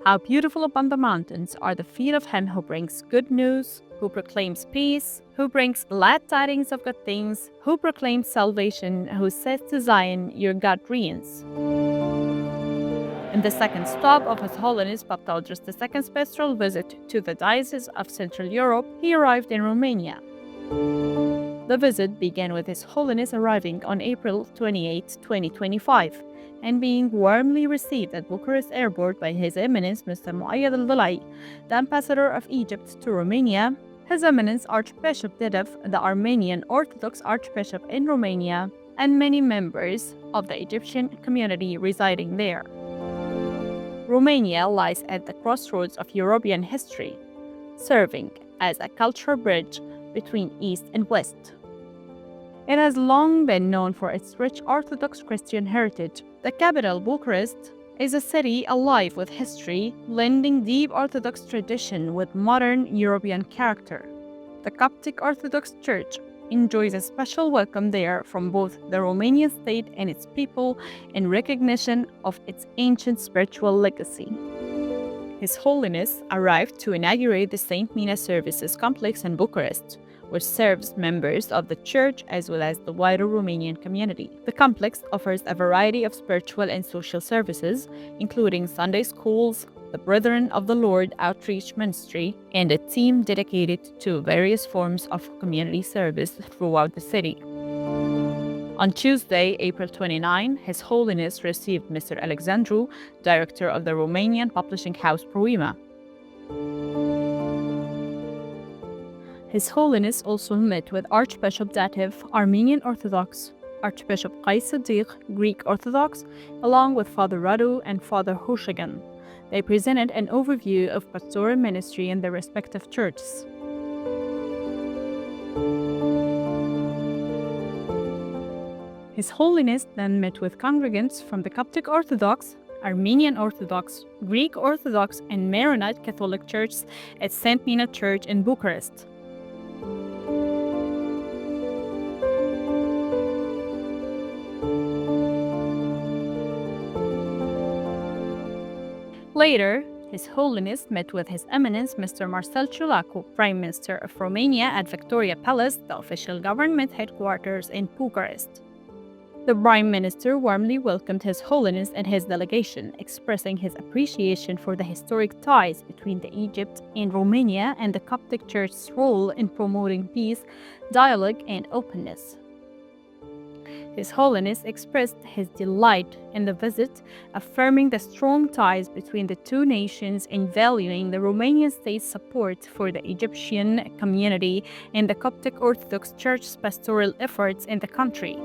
How beautiful upon the mountains are the feet of him who brings good news, who proclaims peace, who brings glad tidings of good things, who proclaims salvation, who says to Zion, your God reigns. In the second stop of His Holiness Pope Tawadros II's pastoral visit to the Diocese of Central Europe, he arrived in Romania. The visit began with His Holiness arriving on April 28, 2025, and being warmly received at Bucharest Airport by His Eminence Mr. Muayyad al-Dalai, the Ambassador of Egypt to Romania, His Eminence Archbishop Dedef, the Armenian Orthodox Archbishop in Romania, and many members of the Egyptian community residing there. Romania lies at the crossroads of European history, serving as a cultural bridge between East and West. It has long been known for its rich Orthodox Christian heritage. The capital, Bucharest, is a city alive with history, blending deep Orthodox tradition with modern European character. The Coptic Orthodox Church enjoys a special welcome there from both the Romanian state and its people in recognition of its ancient spiritual legacy. His Holiness arrived to inaugurate the St. Mina Services Complex in Bucharest, which serves members of the church as well as the wider Romanian community. The complex offers a variety of spiritual and social services, including Sunday schools, the Brethren of the Lord Outreach Ministry, and a team dedicated to various forms of community service throughout the city. On Tuesday, April 29, His Holiness received Mr. Alexandru, director of the Romanian publishing house Proima. His Holiness also met with Archbishop Datev, Armenian Orthodox, Archbishop Qais Sadiq, Greek Orthodox, along with Father Radu and Father Hushagan. They presented an overview of pastoral ministry in their respective churches. His Holiness then met with congregants from the Coptic Orthodox, Armenian Orthodox, Greek Orthodox, and Maronite Catholic churches at St. Mina Church in Bucharest. Later, His Holiness met with His Eminence Mr. Marcel Ciulacu, Prime Minister of Romania, at Victoria Palace, the official government headquarters in Bucharest. The Prime Minister warmly welcomed His Holiness and his delegation, expressing his appreciation for the historic ties between Egypt and Romania and the Coptic Church's role in promoting peace, dialogue, and openness. His Holiness expressed his delight in the visit, affirming the strong ties between the two nations and valuing the Romanian state's support for the Egyptian community and the Coptic Orthodox Church's pastoral efforts in the country.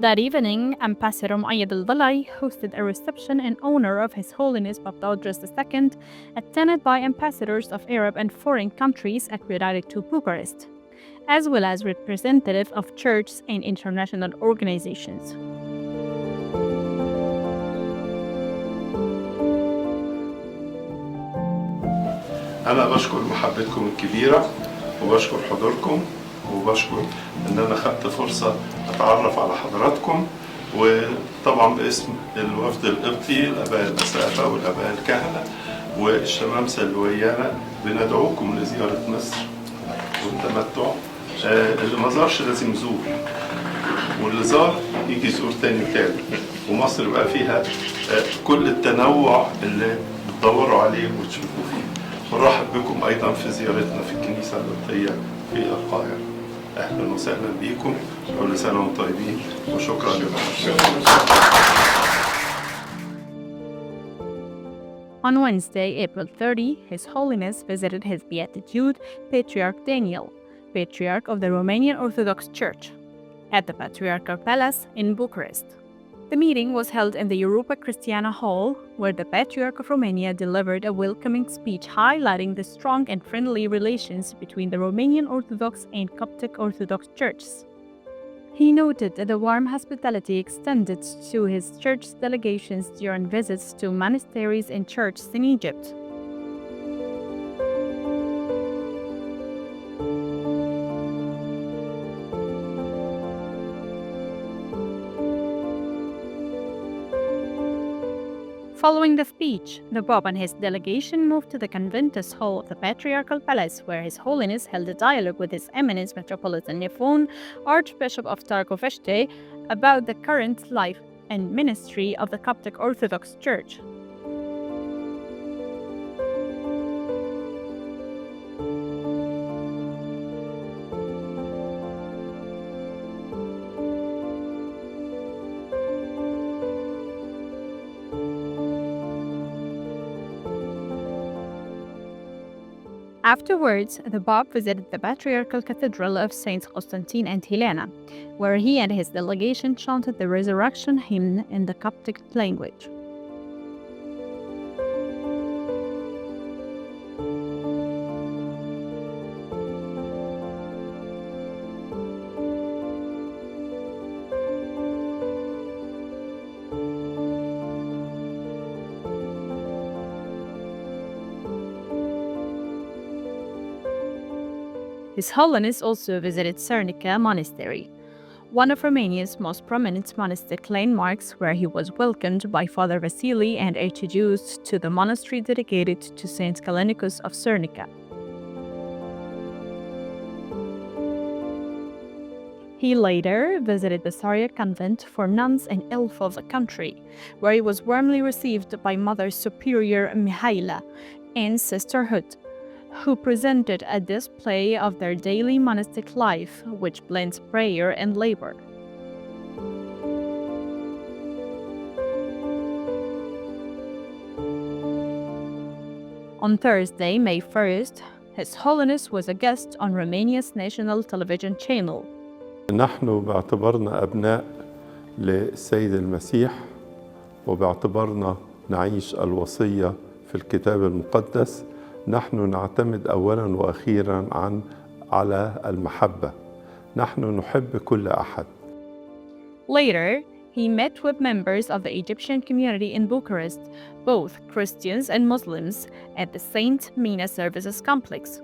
That evening, Ambassador Muayyad al-Dalai hosted a reception in honor of His Holiness Pope Tawadros II, attended by ambassadors of Arab and foreign countries accredited to Bucharest, as well as representatives of churches and international organizations. أنا بشكر محبتكم الكبيرة وبشكر حضوركم وبشكر إن أنا خدت فرصة أتعرف على حضراتكم، وطبعا باسم الوفد القبطي الآباء الأسقفة والآباء الكهنة والشمامسة اللي ويانا بندعوكم لزيارة مصر والتمتع. اللي ما زارش لازم يزور، واللي زار يجي يزور تاني وتالت، ومصر بقى فيها كل التنوع اللي بتدوروا عليه وتشوفوا فيه. ونرحب بكم أيضا في زيارتنا في الكنيسة القبطية في القاهرة. أهلا وسهلا بكم، كل سنة وانتم طيبين، وشكرا لكم. On Wednesday, April 30, His Holiness visited His Beatitude Patriarch Daniel, Patriarch of the Romanian Orthodox Church, at the Patriarchal Palace in Bucharest. The meeting was held in the Europa Christiana Hall, where the Patriarch of Romania delivered a welcoming speech highlighting the strong and friendly relations between the Romanian Orthodox and Coptic Orthodox churches. He noted the warm hospitality extended to his church's delegations during visits to monasteries and churches in Egypt. Following the speech, the Pope and his delegation moved to the conventus hall of the Patriarchal Palace, where His Holiness held a dialogue with His Eminence Metropolitan Nefon, Archbishop of Targoveste, about the current life and ministry of the Coptic Orthodox Church. Afterwards, the Pope visited the Patriarchal Cathedral of Saints Constantine and Helena, where he and his delegation chanted the Resurrection hymn in the Coptic language. His Holiness also visited Cernica Monastery, one of Romania's most prominent monastic landmarks, where he was welcomed by Father Vasily and introduced to the monastery dedicated to Saint Callinicus of Cernica. He later visited the Syriac convent for nuns in Ilf of the country, where he was warmly received by Mother Superior Mihaila and Sisterhood, who presented a display of their daily monastic life, which blends prayer and labor. On Thursday, May 1st, His Holiness was a guest on Romania's national television channel. نحن باعتبارنا أبناء للسيد المسيح وباعتبارنا نعيش الوصية في الكتاب المقدس، نحن نعتمد أولاً وأخيراً على المحبة. نحن نحب كل أحد. Later, he met with members of the Egyptian community in Bucharest, both Christians and Muslims, at the Saint Mina Services complex.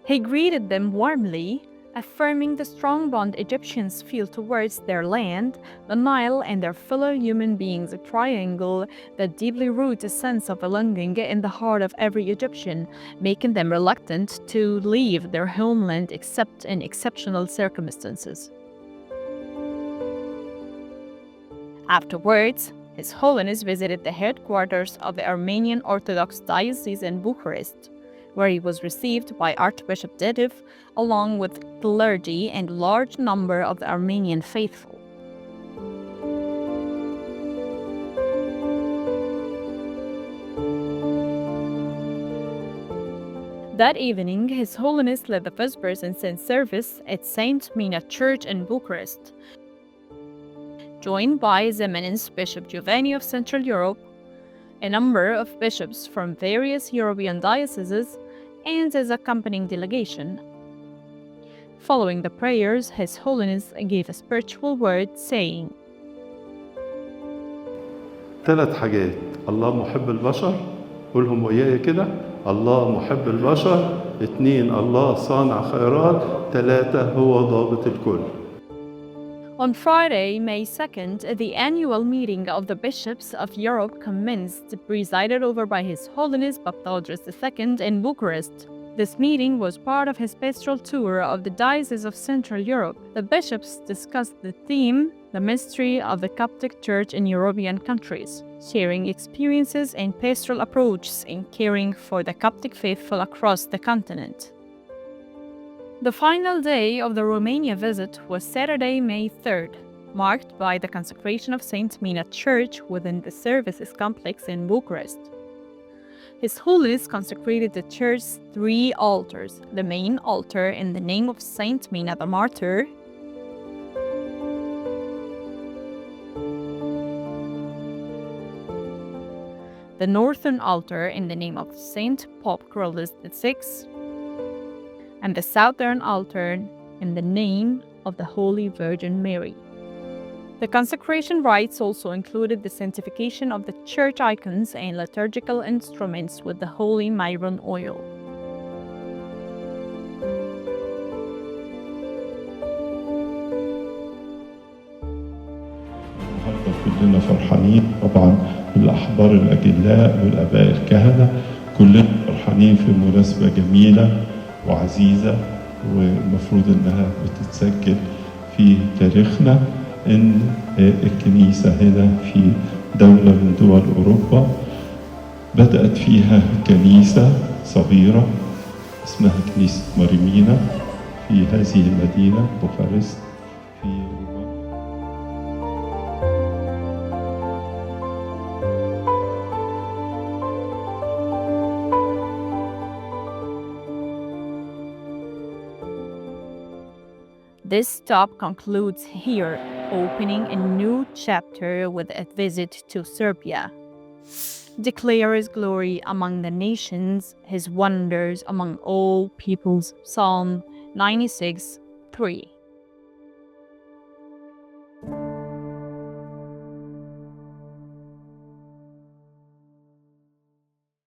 He greeted them warmly, affirming the strong bond Egyptians feel towards their land, the Nile, and their fellow human beings, a triangle that deeply roots a sense of belonging in the heart of every Egyptian, making them reluctant to leave their homeland except in exceptional circumstances. Afterwards, His Holiness visited the headquarters of the Armenian Orthodox Diocese in Bucharest, where he was received by Archbishop Dediv, along with clergy and a large number of the Armenian faithful. That evening, His Holiness led the Vespers and Saint service at Saint Mina Church in Bucharest, joined by His Eminence Bishop Giovanni of Central Europe, a number of bishops from various European dioceses, and his accompanying delegation. Following the prayers, His Holiness gave a spiritual word saying, 3 حاجات. الله محب البشر، قولهم وياي كده. الله محب البشر. 2 الله صانع خيرات. 3 هو ضابط الكل. On Friday, May 2nd, the annual meeting of the bishops of Europe commenced, presided over by His Holiness Tawadros II in Bucharest. This meeting was part of his pastoral tour of the Diocese of Central Europe. The bishops discussed the theme, the mystery of the Coptic Church in European countries, sharing experiences and pastoral approaches in caring for the Coptic faithful across the continent. The final day of the Romania visit was Saturday, May 3rd, marked by the consecration of Saint Mina Church within the services complex in Bucharest. His Holiness consecrated the church's 3 altars, the main altar in the name of Saint Mina the Martyr, the northern altar in the name of Saint Pope Carolus VI, and the southern altar in the name of the Holy Virgin Mary. The consecration rites also included the sanctification of the church icons and liturgical instruments with the holy myron oil. النهارده كلنا فرحانين طبعا بالأحبار الأجلاء والآباء الكهنة، كلنا فرحانين في مناسبة جميلة وعزيزة والمفروض إنها بتتسجل في تاريخنا، إن الكنيسة هنا في دولة من دول أوروبا بدأت فيها كنيسة صغيرة اسمها كنيسة مينا في هذه المدينة بوخارست في رومانيا. This stop concludes here, opening a new chapter with a visit to Serbia. Declare His glory among the nations, His wonders among all peoples. Psalm 96:3.